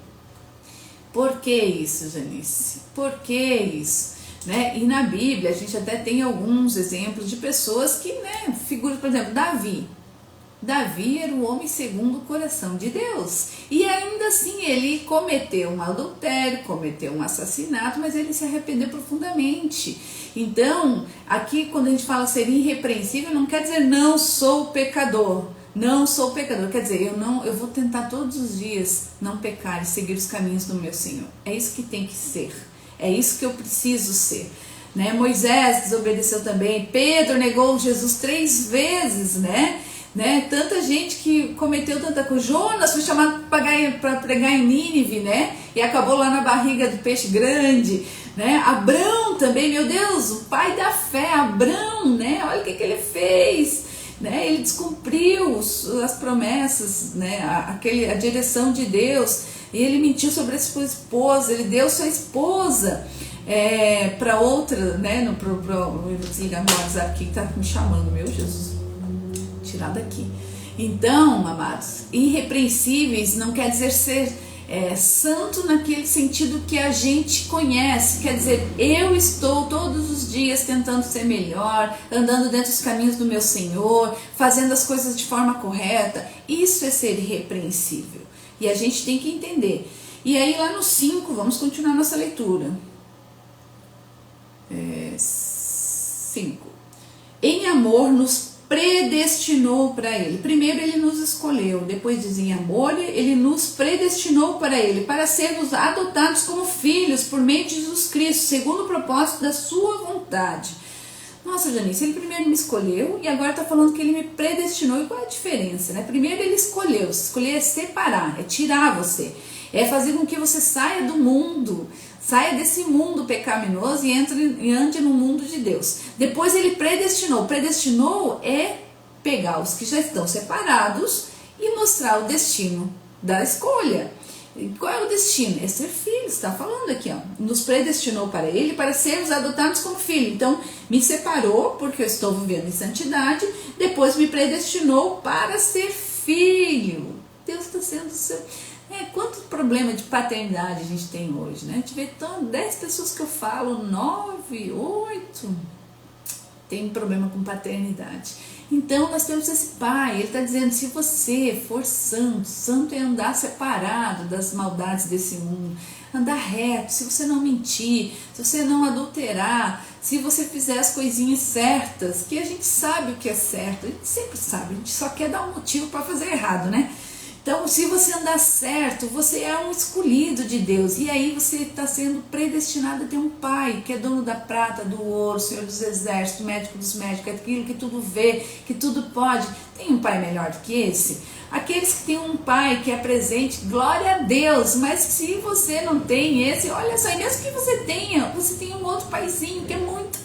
Por que isso, Janice? Por que isso? Né? E na Bíblia a gente até tem alguns exemplos de pessoas que, né, figuras, por exemplo, Davi. Davi era o homem segundo o coração de Deus, e ainda assim ele cometeu um adultério, cometeu um assassinato, mas ele se arrependeu profundamente. Então, aqui quando a gente fala ser irrepreensível, não quer dizer não sou pecador, não sou pecador, quer dizer, eu vou tentar todos os dias não pecar e seguir os caminhos do meu Senhor. É isso que tem que ser, é isso que eu preciso ser. Né? Moisés desobedeceu também, Pedro negou Jesus 3 vezes, né? Tanta gente que cometeu tanta coisa. Jonas foi chamado para pregar em Nínive, né? E acabou lá na barriga do peixe grande, né? Abrão também, meu Deus, o pai da fé, Abrão, né? Olha o que ele fez, né? Ele descumpriu as promessas, né? A direção de Deus. E ele mentiu sobre a sua esposa, ele deu sua esposa para outra, né? Eu vou desligar meu WhatsApp aqui que tá me chamando, meu Jesus. Tirar daqui. Então, amados, irrepreensíveis não quer dizer ser santo naquele sentido que a gente conhece, quer dizer, eu estou todos os dias tentando ser melhor, andando dentro dos caminhos do meu Senhor, fazendo as coisas de forma correta. Isso é ser irrepreensível, e a gente tem que entender. E aí lá no 5, vamos continuar nossa leitura. 5. Em amor nos predestinou para ele. Primeiro ele nos escolheu, depois diz em amor, ele nos predestinou para ele, para sermos adotados como filhos por meio de Jesus Cristo, segundo o propósito da sua vontade. Nossa, Janice, ele primeiro me escolheu e agora está falando que ele me predestinou. E qual é a diferença, né? Primeiro ele escolheu, escolher é separar, é tirar você, é fazer com que você saia do mundo, saia desse mundo pecaminoso e ande no mundo de Deus. Depois ele predestinou. Predestinou é pegar os que já estão separados e mostrar o destino da escolha. E qual é o destino? É ser filho, está falando aqui, ó. Nos predestinou para ele, para sermos adotados como filho. Então, me separou porque eu estou vivendo em santidade, depois me predestinou para ser filho. Deus está sendo seu... quanto problema de paternidade a gente tem hoje, né? A gente vê 10 pessoas que eu falo, 9, 8 tem problema com paternidade. Então nós temos esse pai, ele está dizendo, se você for santo, santo é andar separado das maldades desse mundo, andar reto, se você não mentir, se você não adulterar, se você fizer as coisinhas certas, que a gente sabe o que é certo, a gente sempre sabe, a gente só quer dar um motivo para fazer errado, né? Então, se você andar certo, você é um escolhido de Deus. E aí você está sendo predestinado a ter um pai, que é dono da prata, do ouro, Senhor dos exércitos, médico dos médicos, aquilo que tudo vê, que tudo pode. Tem um pai melhor do que esse? Aqueles que têm um pai que é presente, glória a Deus. Mas se você não tem esse, olha só, e mesmo que você tem um outro paizinho que é muito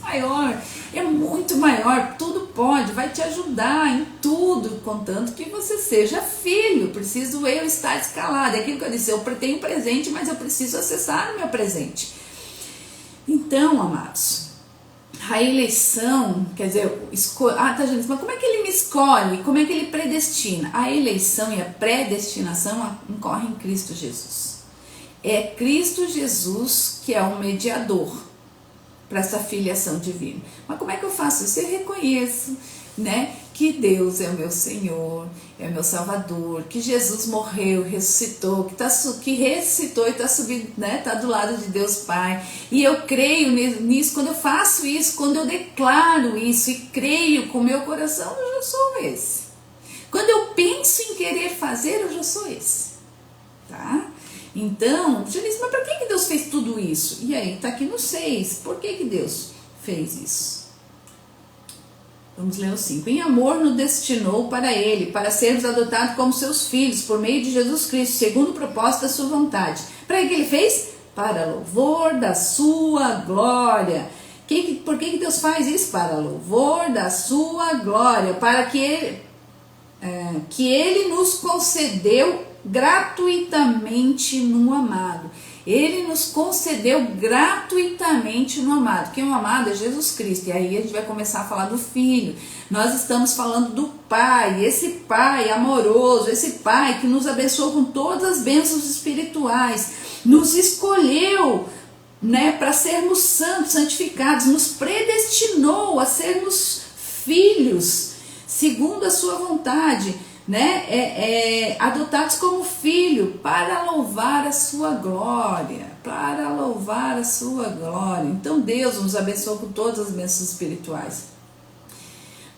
maior, tudo pode, vai te ajudar em tudo, contanto que você seja filho. Preciso eu estar escalado, é aquilo que eu disse, eu tenho presente, mas eu preciso acessar o meu presente. Então, amados, a eleição, quer dizer, gente, mas como é que ele me escolhe? Como é que ele predestina? A eleição e a predestinação ocorrem em Cristo Jesus. É Cristo Jesus que é o mediador para essa filiação divina. Mas como é que eu faço isso? Eu reconheço, né, que Deus é o meu Senhor, é o meu Salvador, que Jesus morreu, ressuscitou, que ressuscitou e está subindo, né, está do lado de Deus Pai. E eu creio nisso. Quando eu faço isso, quando eu declaro isso e creio com o meu coração, eu já sou esse. Quando eu penso em querer fazer, eu já sou esse. Tá? Então, Janice, mas para que Deus fez tudo isso? E aí, está aqui no 6. Por que Deus fez isso? Vamos ler o 5. Em amor nos destinou para ele, para sermos adotados como seus filhos, por meio de Jesus Cristo, segundo o propósito da sua vontade. Para que ele fez? Para louvor da sua glória. Por que Deus faz isso? Para louvor da sua glória, para que ele nos concedeu gratuitamente no amado. Ele nos concedeu gratuitamente no amado. Quem é o amado é Jesus Cristo. E aí a gente vai começar a falar do Filho. Nós estamos falando do Pai, esse Pai amoroso, esse Pai que nos abençoou com todas as bênçãos espirituais. nos escolheu, né, para sermos santos, santificados, nos predestinou a sermos filhos, segundo a sua vontade, né, adotados como filho, para louvar a sua glória, para louvar a sua glória. Então Deus nos abençoou com todas as bênçãos espirituais.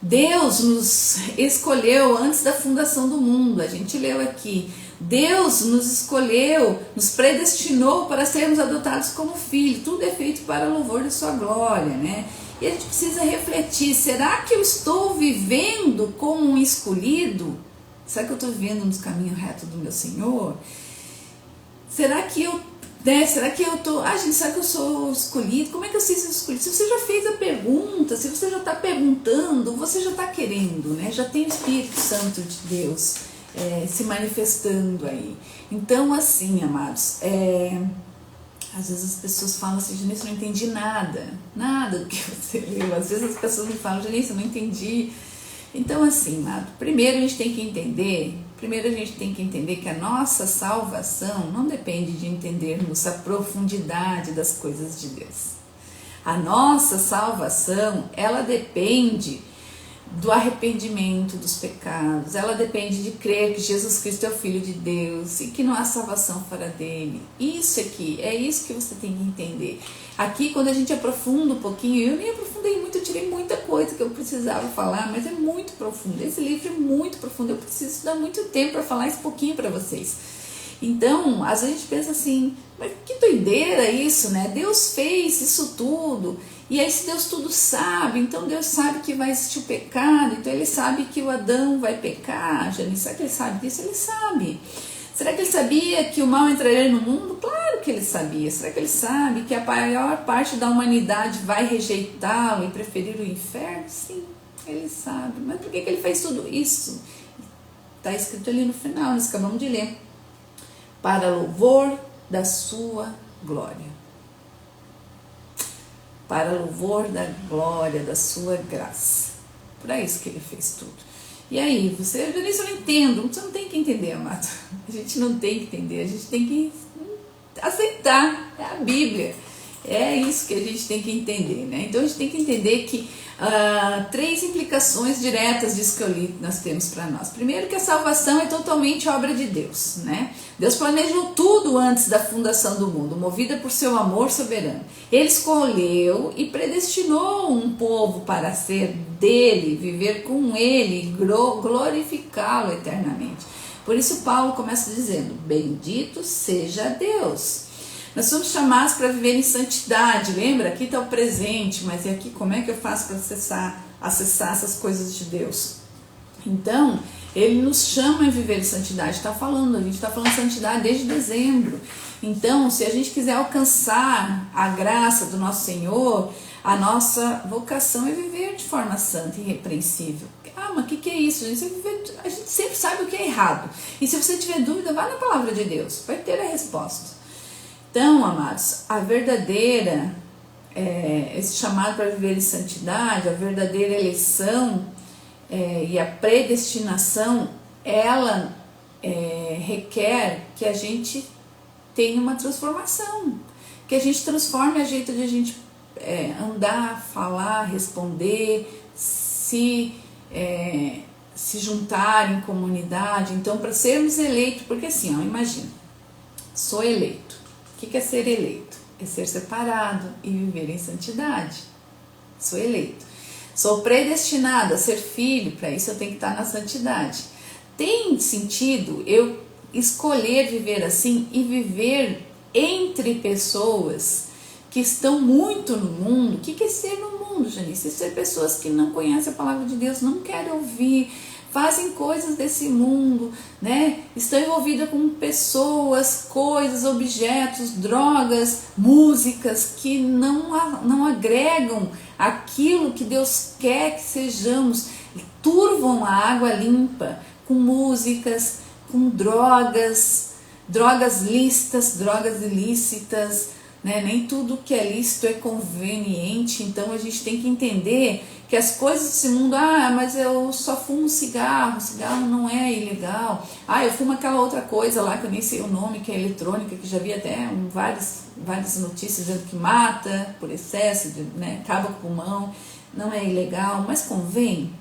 Deus nos escolheu antes da fundação do mundo, a gente leu aqui. Deus nos escolheu, nos predestinou para sermos adotados como filhos. Tudo é feito para louvor da sua glória, né? E a gente precisa refletir, será que eu estou vivendo como um escolhido? Será que eu estou vivendo nos caminhos retos do meu Senhor? Será que eu será que eu tô, gente, será que eu sou escolhido? Como é que eu sei se eu sou escolhido? Se você já fez a pergunta, se você já está perguntando, você já está querendo, né? Já tem o Espírito Santo de Deus se manifestando aí. Então, assim, amados, às vezes as pessoas falam assim, Janice, eu não entendi nada do que você leu. Às vezes as pessoas me falam, Janice, eu não entendi. Então, assim, amado, primeiro a gente tem que entender que a nossa salvação não depende de entendermos a profundidade das coisas de Deus. A nossa salvação, ela depende do arrependimento dos pecados, ela depende de crer que Jesus Cristo é o Filho de Deus e que não há salvação fora dele. Isso aqui, é isso que você tem que entender. Aqui, quando a gente aprofunda um pouquinho, eu nem aprofundei muito, eu tirei muita coisa que eu precisava falar, mas é muito profundo. Esse livro é muito profundo, eu preciso estudar muito tempo para falar esse pouquinho para vocês. Então, às vezes a gente pensa assim, mas que doideira isso, né? Deus fez isso tudo, e aí se Deus tudo sabe, então Deus sabe que vai existir o pecado, então Ele sabe que o Adão vai pecar. Janice, será que Ele sabe disso? Ele sabe. Será que Ele sabia que o mal entraria no mundo? Claro que Ele sabia. Será que Ele sabe que a maior parte da humanidade vai rejeitá-lo e preferir o inferno? Sim, Ele sabe. Mas por que Ele fez tudo isso? Está escrito ali no final, nós acabamos de ler. Para louvor da sua glória. Para louvor da glória, da sua graça. Para isso que Ele fez tudo. E aí, você, Janice, eu não entendo. Você não tem que entender, amado. A gente não tem que entender, a gente tem que aceitar. É a Bíblia. É isso que a gente tem que entender, né? Então a gente tem que entender que 3 implicações diretas disso que eu li nós temos para nós. Primeiro, que a salvação é totalmente obra de Deus, né? Deus planejou tudo antes da fundação do mundo, movida por seu amor soberano. Ele escolheu e predestinou um povo para ser dele, viver com ele, glorificá-lo eternamente. Por isso Paulo começa dizendo, bendito seja Deus. Nós somos chamados para viver em santidade, lembra? Aqui está o presente, mas e aqui como é que eu faço para acessar essas coisas de Deus? Então, Ele nos chama a viver em santidade, a gente está falando de santidade desde dezembro. Então, se a gente quiser alcançar a graça do nosso Senhor, a nossa vocação é viver de forma santa e irrepreensível. Mas o que é isso? A gente sempre sabe o que é errado. E se você tiver dúvida, vá na palavra de Deus, vai ter a resposta. Então, amados, a verdadeira, esse chamado para viver em santidade, a verdadeira eleição e a predestinação, ela requer que a gente tenha uma transformação, que a gente transforme a jeito de a gente andar, falar, responder, se juntar em comunidade. Então, para sermos eleitos, porque assim, imagina, sou eleito. O que é ser eleito? É ser separado e viver em santidade. Sou eleito. Sou predestinado a ser filho, para isso eu tenho que estar na santidade. Tem sentido eu escolher viver assim e viver entre pessoas que estão muito no mundo? O que é ser no mundo, Janice? É ser pessoas que não conhecem a palavra de Deus, não querem ouvir, fazem coisas desse mundo, né? Estão envolvidas com pessoas, coisas, objetos, drogas, músicas que não agregam aquilo que Deus quer que sejamos, turvam a água limpa com músicas, com drogas lícitas, drogas ilícitas, né? Nem tudo que é lícito é conveniente, então a gente tem que entender que as coisas desse mundo, mas eu só fumo cigarro não é ilegal. Eu fumo aquela outra coisa lá que eu nem sei o nome, que é eletrônica, que já vi até várias notícias dizendo que mata por excesso, né? Acaba com o pulmão, não é ilegal, mas convém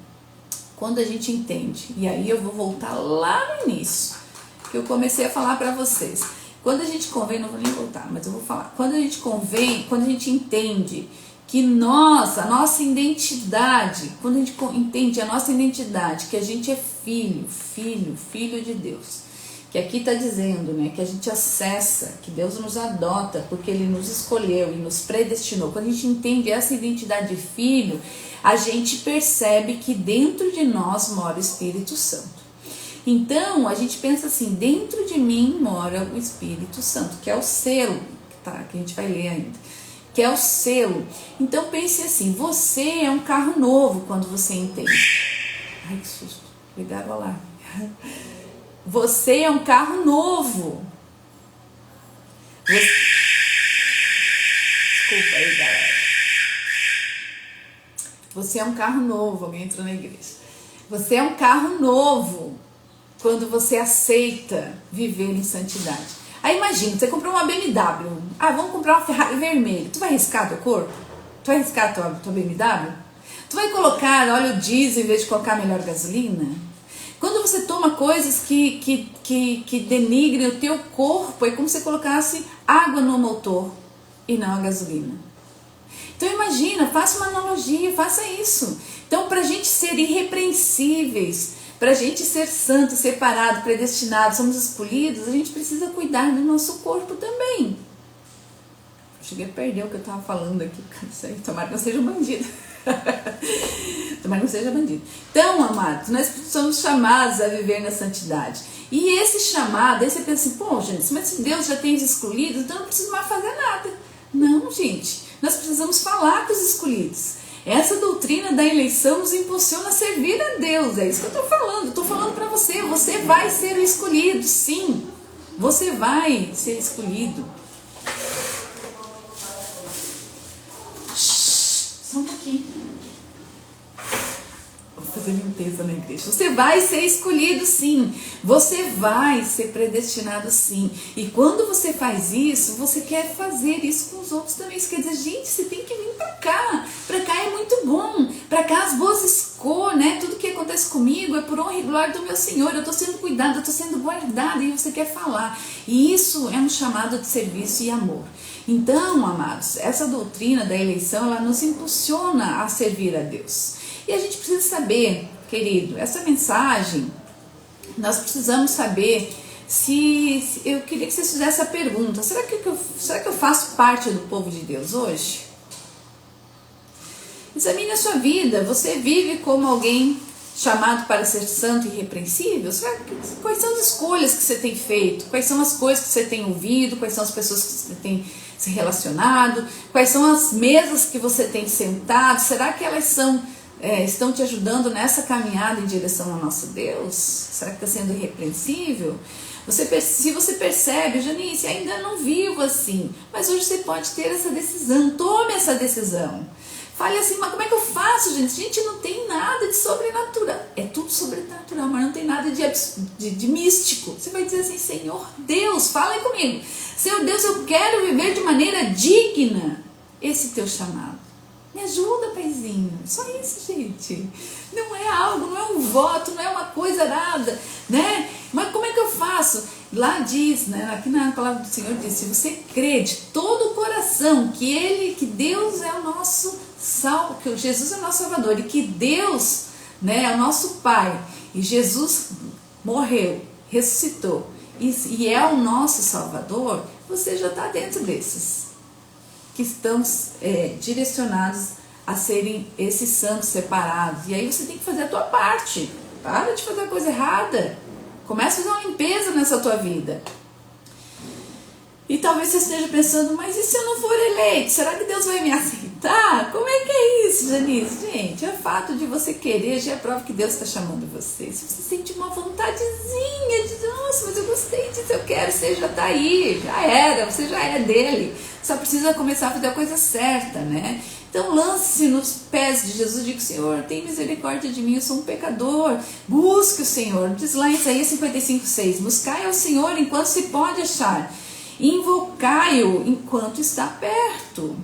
quando a gente entende. E aí eu vou voltar lá no início, que eu comecei a falar para vocês. Quando a gente convém, não vou nem voltar, mas eu vou falar. Quando a gente entende que a nossa identidade, quando a gente entende a nossa identidade, que a gente é filho de Deus, que aqui está dizendo, né, que a gente acessa, que Deus nos adota, porque Ele nos escolheu e nos predestinou. Quando a gente entende essa identidade de filho, a gente percebe que dentro de nós mora o Espírito Santo. Então, a gente pensa assim, dentro de mim mora o Espírito Santo, que é o selo, tá, que a gente vai ler ainda, que é o selo. Então, pense assim, você é um carro novo quando você entende. Ai, que susto, ligaram o alarme. Você é um carro novo. Desculpa aí, galera. Você é um carro novo, alguém entrou na igreja. Você é um carro novo quando você aceita viver em santidade. Aí imagina, você comprou uma BMW. Vamos comprar uma Ferrari vermelha. Tu vai riscar teu corpo? Tu vai riscar tua BMW? Tu vai colocar óleo diesel em vez de colocar melhor gasolina? Quando você toma coisas que denigrem o teu corpo, é como se você colocasse água no motor e não a gasolina. Então imagina, faça uma analogia, faça isso. Então, para a gente ser irrepreensíveis, para a gente ser santo, separado, predestinado, somos escolhidos, a gente precisa cuidar do nosso corpo também. Eu cheguei a perder o que eu estava falando aqui, tomara que não seja um bandido. Tomara que não seja bandido. Então, amados, nós somos chamados a viver na santidade. E esse chamado, aí você pensa assim, gente, mas se Deus já tem os escolhidos, então não preciso mais fazer nada. Não, gente, nós precisamos falar com os escolhidos. Essa doutrina da eleição nos impulsiona a servir a Deus. É isso que eu estou falando. Estou falando para você. Você vai ser o escolhido, sim. Você vai ser escolhido. Só um pouquinho. Vou fazer limpeza na igreja. Você vai ser escolhido, sim. Você vai ser predestinado, sim. E quando você faz isso, você quer fazer isso com os outros também. Isso quer dizer, gente, você tem que vir para cá. Para cá é muito bom. Para cá as boas escolhas, né? Tudo que acontece comigo é por honra e glória do meu Senhor. Eu estou sendo cuidada, eu estou sendo guardada. E você quer falar. E isso é um chamado de serviço e amor. Então, amados, essa doutrina da eleição, ela nos impulsiona a servir a Deus. E a gente precisa saber, querido, essa mensagem, nós precisamos saber se eu queria que vocês fizessem essa pergunta, será que eu faço parte do povo de Deus hoje? Examine a sua vida, você vive como alguém chamado para ser santo e irrepreensível? Quais são as escolhas que você tem feito? Quais são as coisas que você tem ouvido? Quais são as pessoas que você tem se relacionado? Quais são as mesas que você tem sentado? Será que elas estão te ajudando nessa caminhada em direção ao nosso Deus? Será que está sendo irrepreensível? Se você percebe, Janice, ainda não vivo assim, mas hoje você pode ter essa decisão, tome essa decisão. Fale assim, mas como é que eu faço, gente? Gente, não tem nada de sobrenatural. É tudo sobrenatural, mas não tem nada de místico. Você vai dizer assim, Senhor Deus, fala aí comigo. Senhor Deus, eu quero viver de maneira digna esse teu chamado. Me ajuda, paizinho. Só isso, gente. Não é algo, não é um voto, não é uma coisa nada, né? Mas como é que eu faço? Lá diz, né? Aqui na palavra do Senhor diz, se você crê de todo o coração que Deus é o nosso que Jesus é o nosso Salvador e que Deus, né, é o nosso Pai e Jesus morreu, ressuscitou e é o nosso Salvador, você já está dentro desses que estão direcionados a serem esses santos separados. E aí você tem que fazer a tua parte. Para de fazer a coisa errada. Começa a fazer uma limpeza nessa tua vida. E talvez você esteja pensando, mas e se eu não for eleito? Será que Deus vai me aceitar? Como é que é isso, Janice? Gente, o fato de você querer já é prova que Deus está chamando você. Se você sente uma vontadezinha de, nossa, mas eu gostei disso, eu quero, você já tá aí, já era, você já é dele. Só precisa começar a fazer a coisa certa, né? Então lance-se nos pés de Jesus e diga: Senhor, tem misericórdia de mim, eu sou um pecador. Busque o Senhor. Diz lá em Isaías 55:6, buscai ao Senhor enquanto se pode achar, invocai-o enquanto está perto.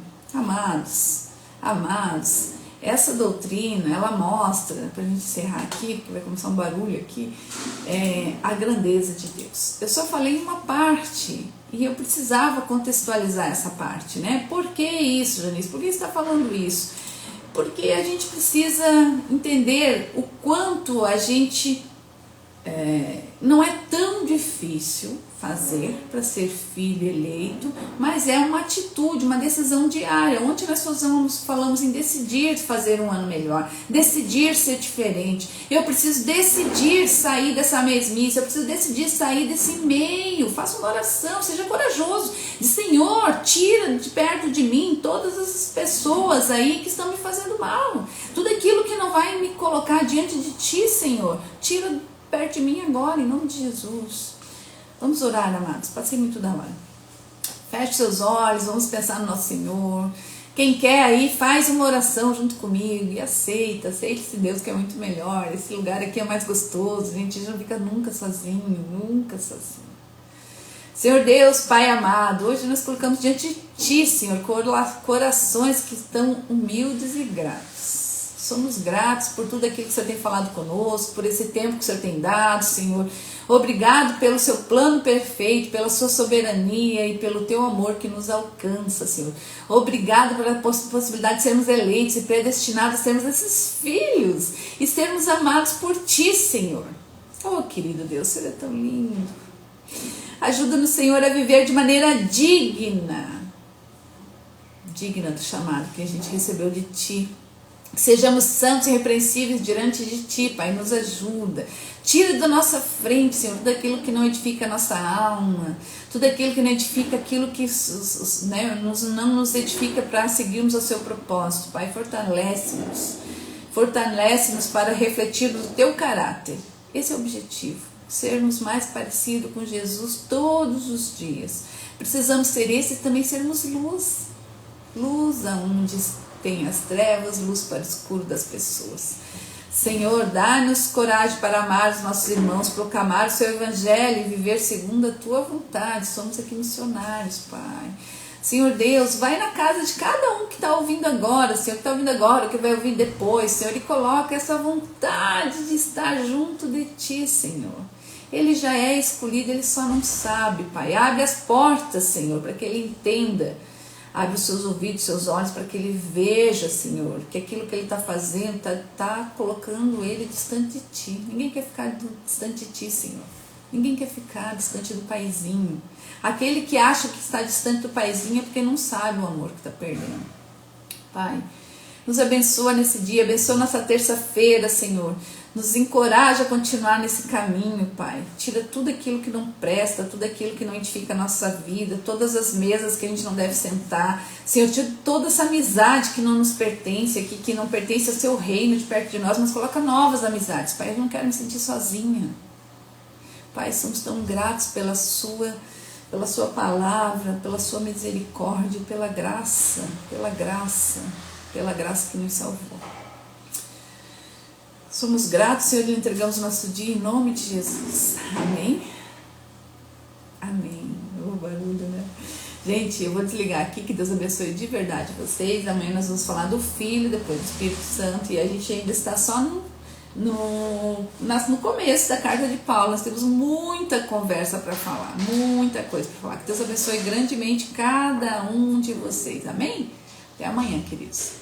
Amados, essa doutrina, ela mostra, para a gente encerrar aqui, porque vai começar um barulho aqui, a grandeza de Deus. Eu só falei uma parte, e eu precisava contextualizar essa parte, né? Por que isso, Janice? Por que você está falando isso? Porque a gente precisa entender o quanto a gente não é tão difícil fazer para ser filho eleito, mas é uma atitude, uma decisão diária. Ontem nós falamos em decidir fazer um ano melhor, decidir ser diferente. Eu preciso decidir sair dessa mesmice, eu preciso decidir sair desse meio. Faça uma oração, seja corajoso. Diz: Senhor, tira de perto de mim todas essas pessoas aí que estão me fazendo mal. Tudo aquilo que não vai me colocar diante de ti, Senhor, tira perto de mim agora, em nome de Jesus. Vamos orar, amados, passei muito da hora. Feche seus olhos, vamos pensar no nosso Senhor. Quem quer aí, faz uma oração junto comigo e aceita esse Deus que é muito melhor. Esse lugar aqui é mais gostoso, a gente não fica nunca sozinho. Senhor Deus, Pai amado, hoje nós colocamos diante de Ti, Senhor, corações que estão humildes e gratos. Somos gratos por tudo aquilo que o Senhor tem falado conosco, por esse tempo que o Senhor tem dado, Senhor. Obrigado pelo seu plano perfeito, pela sua soberania e pelo teu amor que nos alcança, Senhor. Obrigado pela possibilidade de sermos eleitos e predestinados a sermos esses filhos e sermos amados por Ti, Senhor. Oh, querido Deus, Você é tão lindo. Ajuda-nos, Senhor, a viver de maneira digna do chamado que a gente recebeu de Ti. Sejamos santos e irrepreensíveis diante de Ti, Pai, nos ajuda. Tira da nossa frente, Senhor, tudo aquilo que não edifica a nossa alma, tudo aquilo que não edifica aquilo que não nos edifica para seguirmos o Seu propósito. Pai, fortalece-nos para refletir o Teu caráter. Esse é o objetivo, sermos mais parecidos com Jesus todos os dias. Precisamos ser esse e também sermos luz aonde tem as trevas, luz para o escuro das pessoas. Senhor, dá-nos coragem para amar os nossos irmãos, proclamar o Seu Evangelho e viver segundo a Tua vontade. Somos aqui missionários, Pai. Senhor Deus, vai na casa de cada um que está ouvindo agora, Senhor, que está ouvindo agora, que vai ouvir depois, Senhor, e coloca essa vontade de estar junto de Ti, Senhor. Ele já é escolhido, ele só não sabe, Pai. Abre as portas, Senhor, para que ele entenda. Abre os seus ouvidos, seus olhos, para que ele veja, Senhor, que aquilo que ele está fazendo está colocando ele distante de Ti. Ninguém quer ficar distante de Ti, Senhor. Ninguém quer ficar distante do paizinho. Aquele que acha que está distante do paizinho é porque não sabe o amor que está perdendo. Pai, nos abençoa nesse dia, abençoa nossa terça-feira, Senhor. Nos encoraja a continuar nesse caminho, Pai. Tira tudo aquilo que não presta, tudo aquilo que não edifica a nossa vida, todas as mesas que a gente não deve sentar. Senhor, tira toda essa amizade que não nos pertence aqui, que não pertence ao Seu reino de perto de nós, mas coloca novas amizades. Pai, eu não quero me sentir sozinha. Pai, somos tão gratos pela Sua palavra, pela Sua misericórdia, pela graça que nos salvou. Somos gratos, Senhor, e entregamos o nosso dia em nome de Jesus. Amém? Amém. O barulho, né? Gente, eu vou desligar aqui, que Deus abençoe de verdade vocês. Amanhã nós vamos falar do Filho, depois do Espírito Santo, e a gente ainda está só no começo da carta de Paulo. Nós temos muita conversa para falar, muita coisa para falar. Que Deus abençoe grandemente cada um de vocês. Amém? Até amanhã, queridos.